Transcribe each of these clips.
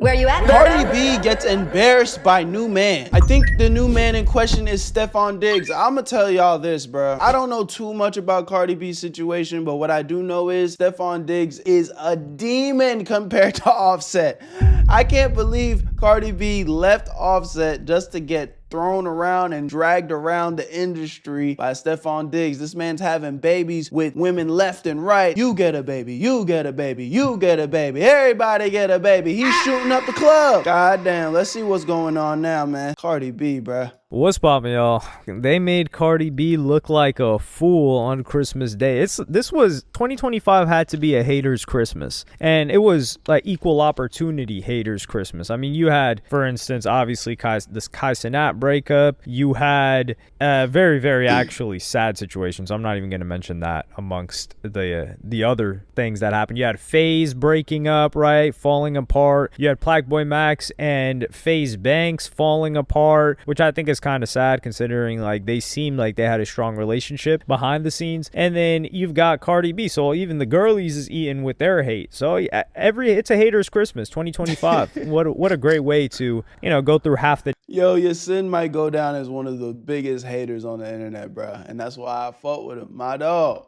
Where you at, Cardi Berto? B gets embarrassed by new man. I think the new man in question is Stefon Diggs. I'ma tell y'all this, bro. I don't know too much about Cardi B's situation, but what I do know is Stefon Diggs is a demon compared to Offset. I can't believe Cardi B left Offset just to get thrown around and dragged around the industry by Stefon Diggs. This man's having babies with women left and right. You get a baby, you get a baby, you get a baby, everybody get a baby. He's shooting up the club. God damn, let's see what's going on now, man. Cardi B, bruh. What's poppin', y'all? They made Cardi B look like a fool on Christmas Day. 2025 had to be a haters Christmas, and it was like equal opportunity haters Christmas. I mean, you had, for instance, obviously this Kai Cenat breakup. You had very, very actually sad situations. I'm not even going to mention that amongst the other things that happened. You had FaZe breaking up, right, falling apart. You had Plaque Max and FaZe Banks falling apart, which I think is kind of sad considering like they seemed like they had a strong relationship behind the scenes. And then you've got Cardi B, so even the girlies is eating with their hate. So it's a haters Christmas 2025. what a great way to go through half the Yo, your sin might go down as one of the biggest haters on the internet, bro, and that's why I fought with him, my dog.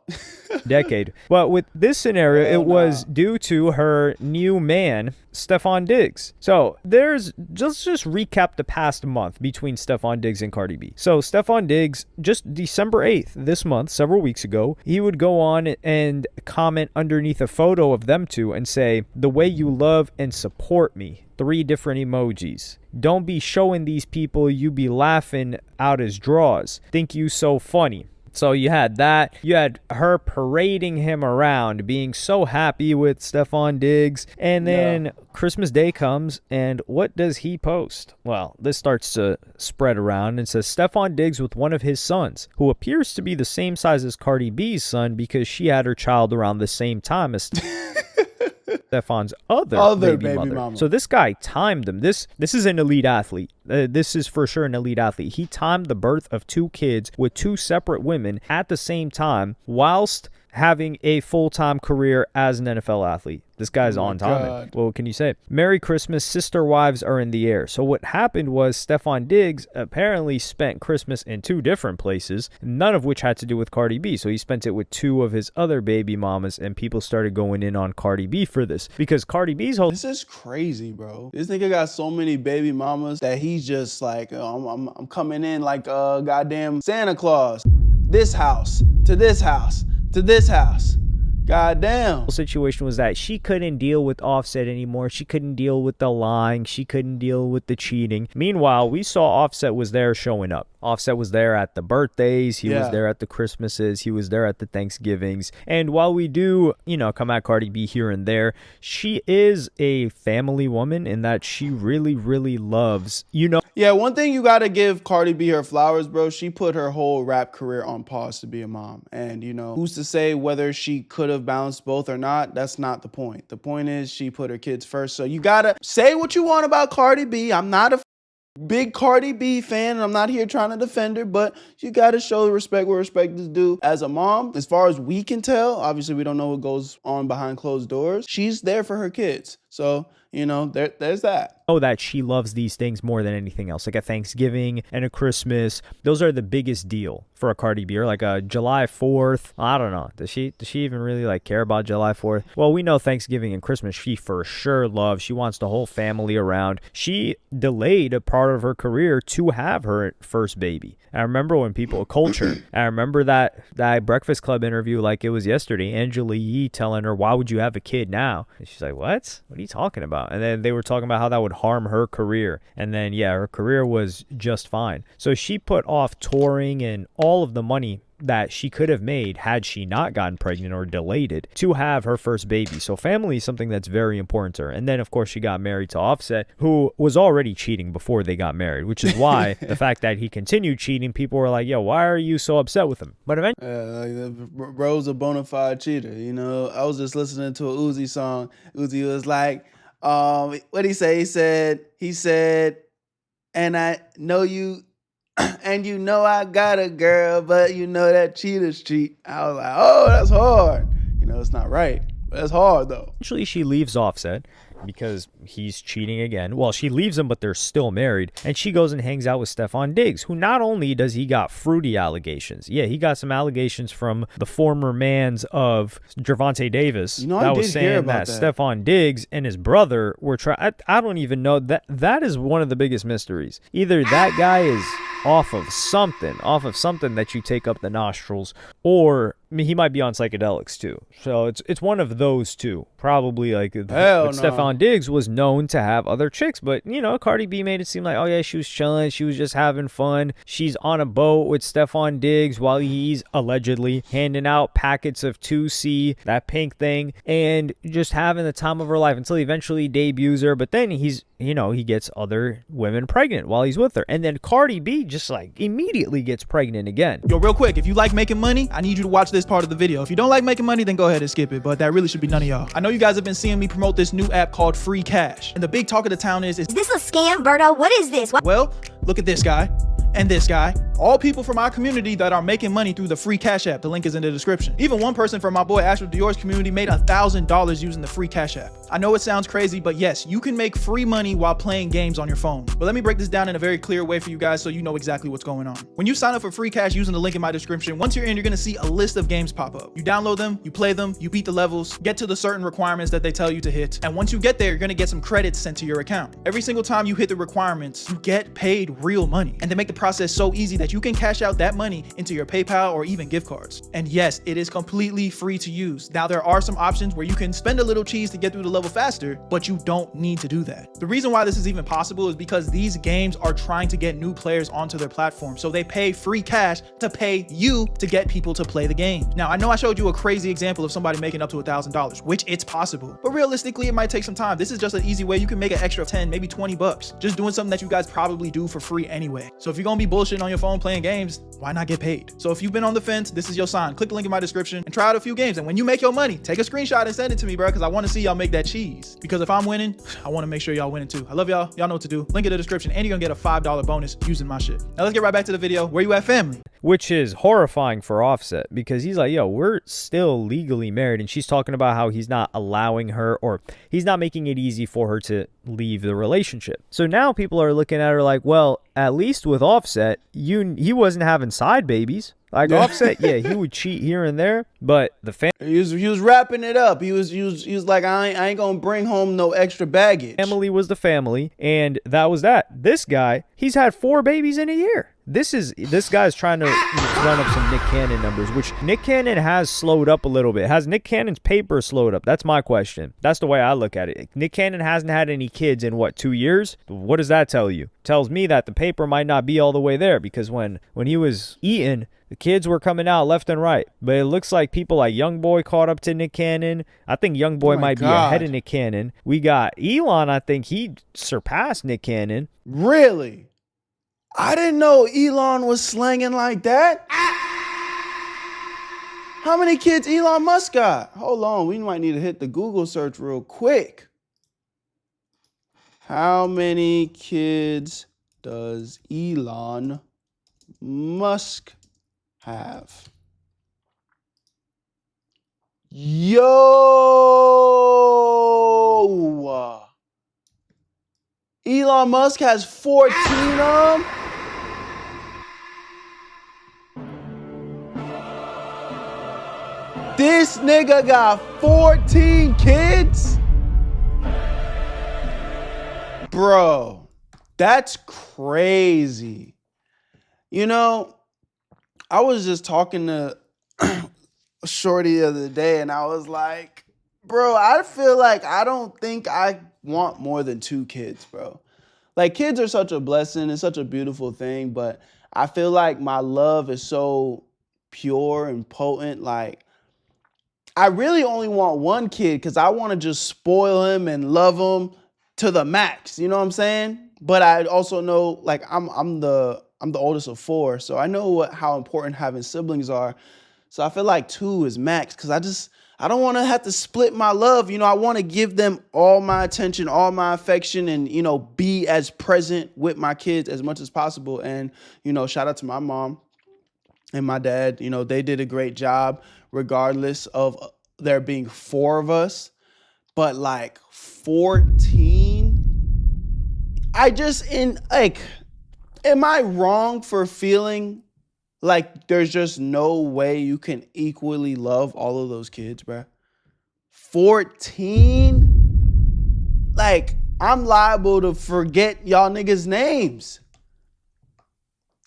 decade. But with this scenario, it was due to her new man, Stefon Diggs. So let's just recap the past month between Stefon Diggs and Cardi B. So Stefon Diggs, just December 8th, this month, several weeks ago, he would go on and comment underneath a photo of them two and say, "The way you love and support me." 3 different emojis. "Don't be showing these people you be laughing out his draws. Think you so funny." So you had that. You had her parading him around, being so happy with Stefon Diggs. And then Christmas Day comes, and what does he post? Well, this starts to spread around and says Stefon Diggs with one of his sons, who appears to be the same size as Cardi B's son because she had her child around the same time as Stefon's other baby mother. So this guy timed them. This is an elite athlete. This is for sure an elite athlete. He timed the birth of 2 kids with 2 separate women at the same time whilst having a full-time career as an NFL athlete. This guy's on time. What can you say? Merry Christmas. Sister wives are in the air. So what happened was Stefon Diggs apparently spent Christmas in 2 different places, none of which had to do with Cardi B. So he spent it with 2 of his other baby mamas, and people started going in on Cardi B for this because Cardi B's whole... This is crazy, bro. This nigga got so many baby mamas that he's just like, I'm coming in like goddamn Santa Claus. This house to this house to this house. God damn. The situation was that she couldn't deal with Offset anymore. She couldn't deal with the lying. She couldn't deal with the cheating. Meanwhile, we saw Offset was there showing up. Offset was there at the birthdays. He was there at the Christmases. He was there at the Thanksgivings. And while we do, come at Cardi B here and there, she is a family woman in that she really, really loves, Yeah, one thing you gotta give Cardi B her flowers, bro. She put her whole rap career on pause to be a mom. And, who's to say whether she could have balanced both or not? That's not the point. The point is she put her kids first. So you gotta say what you want about Cardi B. I'm not a big Cardi B fan, and I'm not here trying to defend her, but you gotta show respect where respect is due. As a mom, as far as we can tell, obviously we don't know what goes on behind closed doors, she's there for her kids. So, there's that. Oh, that she loves these things more than anything else. Like a Thanksgiving and a Christmas. Those are the biggest deal for a Cardi B. Or like a July 4th. I don't know. Does she even really care about July 4th? Well, we know Thanksgiving and Christmas she for sure loves. She wants the whole family around. She delayed a part of her career to have her first baby. I remember when I remember that Breakfast Club interview like it was yesterday. Angela Yee telling her, "Why would you have a kid now?" And she's like, "What? What are you talking about?" And then they were talking about how that would harm her career. And then, her career was just fine. So she put off touring and all of the money that she could have made had she not gotten pregnant or delayed it to have her first baby. So family is something that's very important to her. And then, of course, she got married to Offset, who was already cheating before they got married, which is why the fact that he continued cheating, people were like, yo, why are you so upset with him? But eventually... bro's a bona fide cheater. I was just listening to a Uzi song. Uzi was like, what'd he say? He said, and I know you... and I got a girl, but that cheaters cheat. I was like, oh, that's hard. It's not right, but that's hard though. Eventually she leaves Offset because he's cheating again. Well, she leaves him, but they're still married. And she goes and hangs out with Stefon Diggs, who not only does he got fruity allegations. Yeah, he got some allegations from the former mans of Gervonta Davis that was saying that Stefon Diggs and his brother were trying. I don't even know. That is one of the biggest mysteries. Either that guy is off of something that you take up the nostrils, or he might be on psychedelics too. So it's one of those two. Probably like Stefon Diggs was known to have other chicks, but Cardi B made it seem like, oh yeah, she was chilling, she was just having fun. She's on a boat with Stefon Diggs while he's allegedly handing out packets of 2C, that pink thing, and just having the time of her life until he eventually debuts her. But then he gets other women pregnant while he's with her. And then Cardi B just like immediately gets pregnant again. Yo, real quick, if you like making money, I need you to watch this part of the video. If you don't like making money, then go ahead and skip it, but that really should be none of y'all. I know you guys have been seeing me promote this new app called Free Cash, and the big talk of the town is this a scam, Berto? What is this? Well, look at this guy and this guy, all people from our community that are making money through the Free Cash app. The link is in the description. Even one person from my boy Astro Dior's community made $1,000 using the Free Cash app. I know it sounds crazy, but yes, you can make free money while playing games on your phone. But let me break this down in a very clear way for you guys so you know exactly what's going on. When you sign up for Free Cash using the link in my description, once you're in, you're gonna see a list of games pop up. You download them, you play them, you beat the levels, get to the certain requirements that they tell you to hit, and once you get there, you're gonna get some credits sent to your account. Every single time you hit the requirements, you get paid real money. And they make the process so easy that you can cash out that money into your PayPal or even gift cards. And yes, it is completely free to use. Now, there are some options where you can spend a little cheese to get through the level faster, but you don't need to do that. The reason why this is even possible is because these games are trying to get new players onto their platform. So they pay free cash to pay you to get people to play the game. Now, I know I showed you a crazy example of somebody making up to $1,000, which it's possible, but realistically, it might take some time. This is just an easy way you can make an extra 10, maybe 20 bucks, just doing something that you guys probably do for free anyway. So if you're gonna be bullshitting on your phone playing games, why not get paid? So if you've been on the fence, this is your sign. Click the link in my description and try out a few games. And when you make your money, take a screenshot and send it to me, bro, because I want to see y'all make that cheese. Because if I'm winning, I want to make sure y'all winning too. I love y'all. Y'all know what to do. Link in the description, and you're gonna get a $5 bonus using my shit. Now let's get right back to the video. Where you at, family? Which is horrifying for Offset, because he's like, yo, we're still legally married, and she's talking about how he's not allowing her, or he's not making it easy for her to leave the relationship. So now people are looking at her like, well, at least with Offset, he wasn't having side babies. Like Offset, yeah, he would cheat here and there, but the he was wrapping it up. He was like, I ain't gonna bring home no extra baggage. family was the family, and that was that. This guy, he's had 4 babies in a year. This guy's trying to run up some Nick Cannon numbers, which Nick Cannon has slowed up a little bit. Has Nick Cannon's paper slowed up? That's my question. That's the way I look at it. Nick Cannon hasn't had any kids in, what, 2 years? What does that tell you? Tells me that the paper might not be all the way there, because when he was eating, the kids were coming out left and right. But it looks like people like Youngboy caught up to Nick Cannon. I think Youngboy might be ahead of Nick Cannon. We got Elon. I think he surpassed Nick Cannon. Really? I didn't know Elon was slanging like that. How many kids Elon Musk got? Hold on, we might need to hit the Google search real quick. How many kids does Elon Musk have? Yo! Elon Musk has 14 of them? This nigga got 14 kids? Bro, that's crazy. You know, I was just talking to Shorty the other day, and I was like, bro, I feel like I don't think I want more than 2 kids, bro. Like, kids are such a blessing. It's such a beautiful thing, but I feel like my love is so pure and potent. Like, I really only want 1 kid because I want to just spoil him and love him to the max. You know what I'm saying? But I also know, like, I'm the oldest of 4, so I know how important having siblings are. So I feel like 2 is max, because I don't want to have to split my love. You know, I want to give them all my attention, all my affection, and, you know, be as present with my kids as much as possible. And, you know, shout out to my mom and my dad. You know, they did a great job regardless of there being 4 of us. but like 14, am I wrong for feeling like there's just no way you can equally love all of those kids, bruh? 14? Like, I'm liable to forget y'all niggas' names.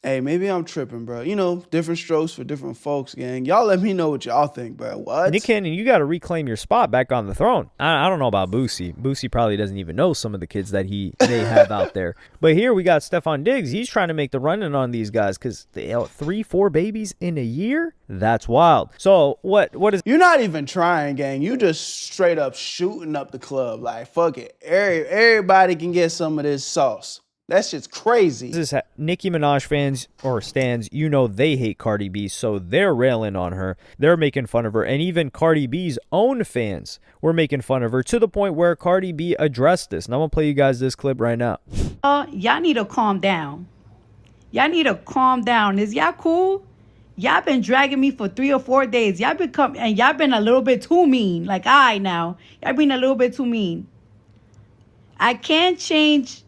Hey, maybe I'm tripping, bro. You know, different strokes for different folks, gang. Y'all let me know what y'all think, bro. What? Nick Cannon, you got to reclaim your spot back on the throne. I don't know about Boosie. Boosie probably doesn't even know some of the kids that he may have out there. But here we got Stefon Diggs. He's trying to make the run-in on these guys because 3-4 babies in a year? That's wild. So what is... You're not even trying, gang. You just straight up shooting up the club. Like, fuck it. Everybody can get some of this sauce. That shit's crazy. Nicki Minaj fans or stans, you know they hate Cardi B, so they're railing on her. They're making fun of her. And even Cardi B's own fans were making fun of her to the point where Cardi B addressed this. And I'm going to play you guys this clip right now. Y'all need to calm down. Y'all need to calm down. Is y'all cool? Y'all been dragging me for 3 or 4 days. Y'all been a little bit too mean. Like, all right now. Y'all been a little bit too mean. I can't change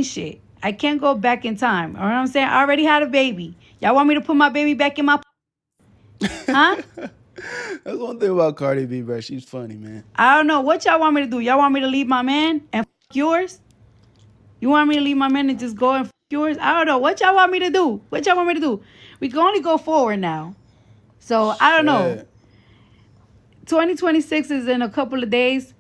shit. I can't go back in time. You know what I'm saying? I already had a baby. Y'all want me to put my baby back in my... Huh? That's one thing about Cardi B, bro. She's funny, man. I don't know. What y'all want me to do? Y'all want me to leave my man and yours? You want me to leave my man and just go and yours? I don't know. What y'all want me to do? What y'all want me to do? We can only go forward now. So, I don't know. 2026 is in a couple of days.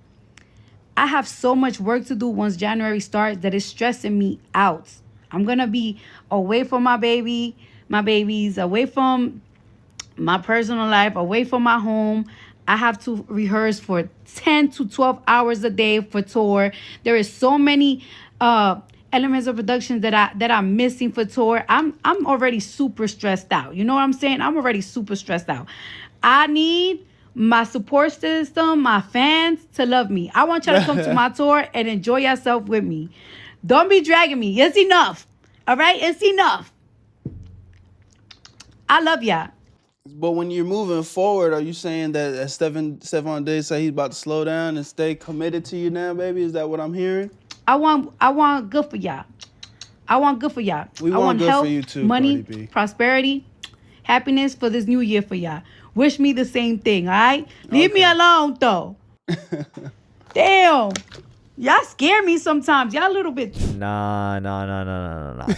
I have so much work to do once January starts that is stressing me out. I'm going to be away from my babies, away from my personal life, away from my home. I have to rehearse for 10 to 12 hours a day for tour. There is so many elements of production that I'm missing for tour. I'm already super stressed out. You know what I'm saying? I'm already super stressed out. I need my support system, my fans to love me. I want y'all to come to my tour and enjoy yourself with me. Don't be dragging me. It's enough. All right? It's enough. I love y'all. But when you're moving forward, are you saying that Stefon Diggs say he's about to slow down and stay committed to you now, baby? Is that what I'm hearing? I want good for y'all. I want good for y'all. We I want good health, for you too, money, Cardi B. prosperity, happiness for this new year for y'all. Wish me the same thing, all right? Leave me alone, though. Damn. Y'all scare me sometimes. Y'all a little bit. Nah.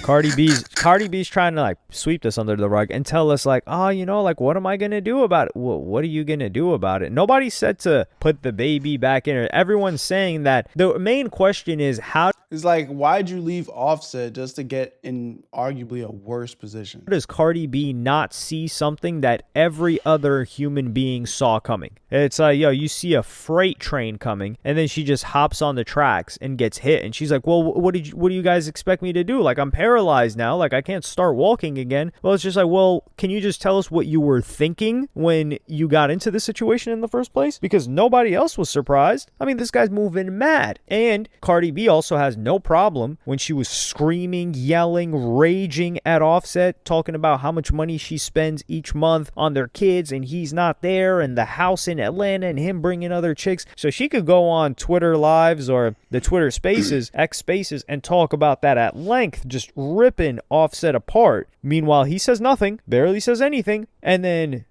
Cardi B's trying to like sweep this under the rug and tell us like, oh, you know, like what am I gonna do about it? What are you gonna do about it? Nobody said to put the baby back in her. Everyone's saying that the main question is how. It's like, why'd you leave Offset just to get in arguably a worse position? Does Cardi B not see something that every other human being saw coming? It's like, yo, you see a freight train coming, and then she just hops on the tracks and gets hit, and she's like, well, what do you guys expect me to do? Like, I'm paralyzed now, like I can't start walking again. Well, it's just like, well, can you just tell us what you were thinking when you got into this situation in the first place? Because nobody else was surprised. I mean, this guy's moving mad. And Cardi B also has no problem when she was screaming, yelling, raging at Offset, talking about how much money she spends each month on their kids and he's not there, and the house in Atlanta and him bringing other chicks. So she could go on Twitter Lives or the Twitter Spaces, X Spaces, and talk about that at length, just ripping Offset apart. Meanwhile, he says nothing, barely says anything, and then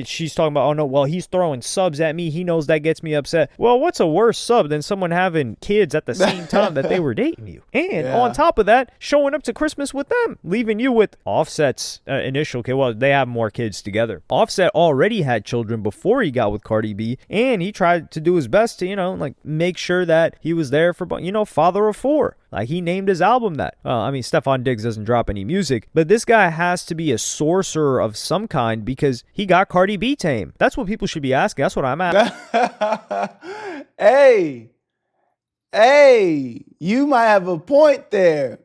she's talking about, oh no, well, he's throwing subs at me. He knows that gets me upset. Well, what's a worse sub than someone having kids at the same time that they were dating you? And on top of that, showing up to Christmas with them, leaving you with Offset's initial kid. Well, they have more kids together. Offset already had children before he got with Cardi B, and he tried to do his best to, like make sure that he was there for, father of 4. Like he named his album that. I mean, Stefon Diggs doesn't drop any music, but this guy has to be a sorcerer of some kind because he got Cardi B tame. That's what people should be asking. That's what I'm asking. Hey, you might have a point there.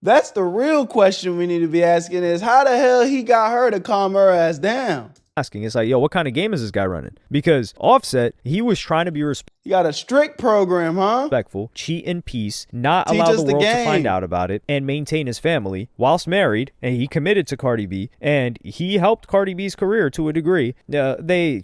That's the real question we need to be asking is how the hell he got her to calm her ass down? asking. It's like, yo, what kind of game is this guy running? Because Offset, he was trying to be You got a strict program, huh? respectful, cheat in peace, not Teach allow us the the world to game. find out about it, and maintain his family whilst married. And he committed to Cardi B, and he helped Cardi B's career to a degree.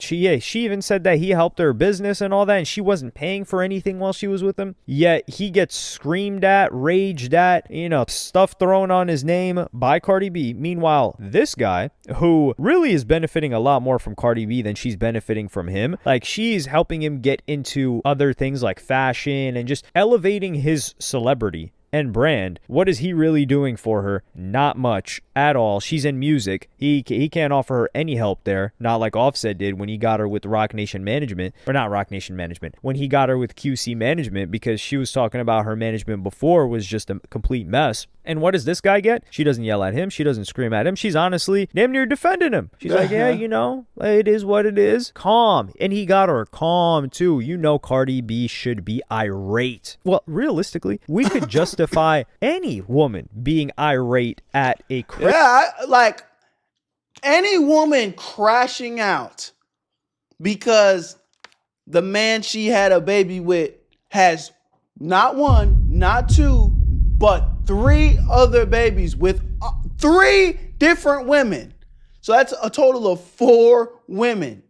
She even said that he helped her business and all that, and she wasn't paying for anything while she was with him. Yet he gets screamed at, raged at, stuff thrown on his name by Cardi B. Meanwhile, this guy, who really is benefiting a lot more from Cardi B than she's benefiting from him, like she's helping him get into other things like fashion and just elevating his celebrity and brand. What is he really doing for her? Not much at all. She's in music. He can't offer her any help there, not like Offset did when he got her with Rock Nation Management, or not Rock Nation Management, when he got her with QC Management, because she was talking about her management before was just a complete mess. And what does this guy get? She doesn't yell at him. She doesn't scream at him. She's honestly damn near defending him. She's like, yeah, it is what it is. Calm. And he got her calm too. Cardi B should be irate. Well, realistically, we could justify any woman being irate at a like any woman crashing out because the man she had a baby with has not one, not two, but 3 other babies with 3 different women. So that's a total of 4 women.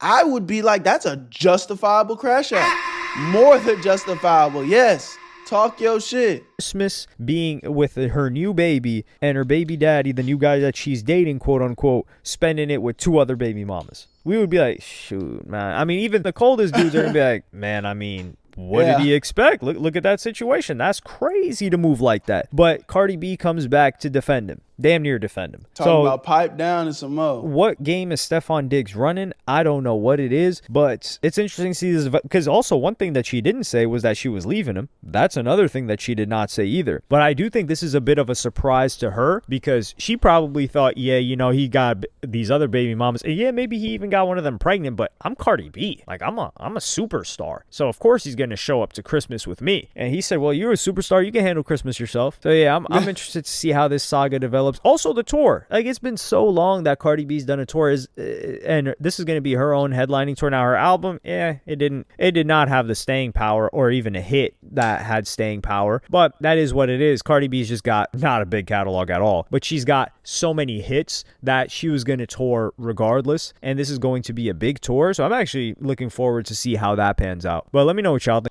I would be like, that's a justifiable crash out. More than justifiable. Yes. Talk your shit. Christmas being with her new baby and her baby daddy, the new guy that she's dating, quote unquote, spending it with 2 other baby mamas. We would be like, shoot, man. I mean, even the coldest dudes are gonna be like, man, I mean, what did he expect? Look at that situation. That's crazy to move like that. But Cardi B comes back to defend him. Damn near defend him. Talking about pipe down and some more. What game is Stefon Diggs running? I don't know what it is, but it's interesting to see this, because also one thing that she didn't say was that she was leaving him. That's another thing that she did not say either. But I do think this is a bit of a surprise to her, because she probably thought, yeah, he got these other baby mamas. And yeah, maybe he even got one of them pregnant, but I'm Cardi B. Like, I'm a superstar. So of course he's going to show up to Christmas with me. And he said, well, you're a superstar. You can handle Christmas yourself. So yeah, I'm interested to see how this saga develops. Also the tour. Like, it's been so long that Cardi B's done a tour, and this is going to be her own headlining tour. Now her album, it did not have the staying power, or even a hit that had staying power, but that is what it is. Cardi B's just got not a big catalog at all, but she's got so many hits that she was going to tour regardless, and this is going to be a big tour, so I'm actually looking forward to see how that pans out. But let me know what y'all think.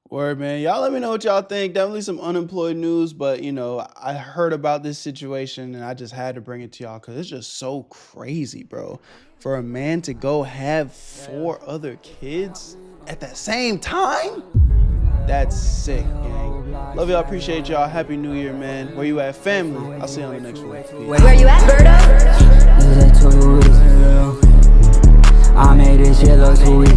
Word, man. Y'all let me know what y'all think. Definitely some unemployed news, but, I heard about this situation, and I just had to bring it to y'all because it's just so crazy, bro. For a man to go have 4 other kids at the same time? That's sick, gang. Love y'all. Appreciate y'all. Happy New Year, man. Where you at, family? I'll see you on the next one. Peace. Where you at, Berto? I made this shit look sweet.